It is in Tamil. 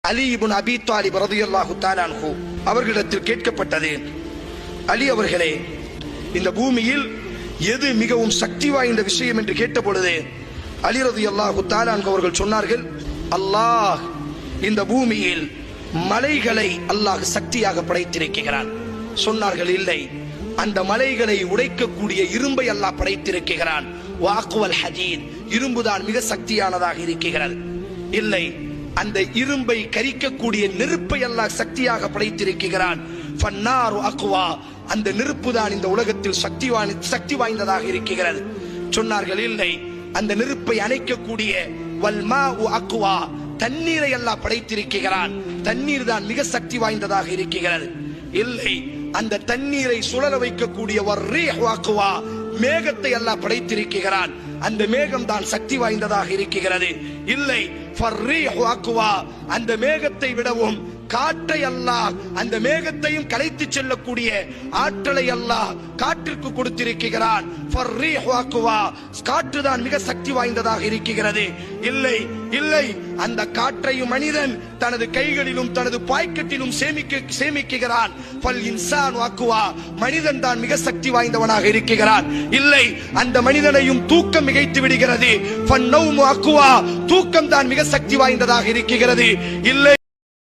அலி இப்னு அபீ தாலிப் ரலியல்லாஹு தஆலா அன்ஹு அவர்களிடத்தில் கேட்கப்பட்டது, அலி அவர்களே, இந்த பூமியில் எது மிகவும் சக்தி வாய்ந்த விஷயம் என்று கேட்டபொழுது அலி ரலியல்லாஹு தஆலா அன்ஹு அவர்கள் சொன்னார்கள், அல்லாஹ் இந்த பூமியில் மலைகளை அல்லாஹ் சக்தியாக படைத்திருக்கிறான். சொன்னார்கள், இல்லை, அந்த மலைகளை உடைக்கக்கூடிய இரும்பை அல்லாஹ் படைத்திருக்கிறான். வாக்குவல் ஹதீத், இரும்புதான் மிக சக்தியானதாக இருக்கிறது. இல்லை, அந்த இரும்பை கரிக்கக்கூடிய நெருப்பை அல்லாஹ் சக்தியாக படைத்திருக்கிறான். ஃபன்னாரு அக்வா, அந்த நெருப்பு தான் இந்த உலகத்தில் சக்தி வாய்ந்ததாக இருக்கிறது. சொன்னார்கள், இல்லை, அந்த நெருப்பை அணைக்கக்கூடிய வல்மாஉ அக்வா, தண்ணீரை அல்லாஹ் படைத்திருக்கிறான். தண்ணீர் தான் மிக சக்தி வாய்ந்ததாக இருக்கிறது. இல்லை, அந்த தண்ணீரை சுழல வைக்கக்கூடிய வர்ரீஹு அக்வா, மேகத்தை அல்லாஹ் படைத்திருக்கிறான். அந்த மேகம் தான் சக்தி வாய்ந்ததாக இருக்கிறது. இல்லை, ஃபர்ரீஹு அக்வா, அந்த மேகத்தை விடவும் காற்றை அல்லாஹ், அந்த மேகத்தையும் கலைத்து செல்லக்கூடிய ஆற்றலை அல்லாஹ் காற்றிற்கு கொடுத்திருக்கிறான். ஃபர்ரீஹு அக்வா, காற்று தான் மிக சக்தி வாய்ந்ததாக இருக்கிறது. இல்லை, இல்லை, அந்த காற்றையும் மனிதன் தனது கைகளிலும் தனது பாக்கெட்டிலும் சேமிக்கிறான். ஃபல் இன்சானு அக்வா, மனிதன் தான் மிக சக்தி வாய்ந்தவனாக இருக்கிறான். இல்லை, அந்த மனிதனையும் தூக்கம் மிகைத்து விடுகிறது. ஃபன்னௌமு அக்வா, தூக்கம் தான் மிக சக்தி வாய்ந்ததாக இருக்கிறது. இல்லை.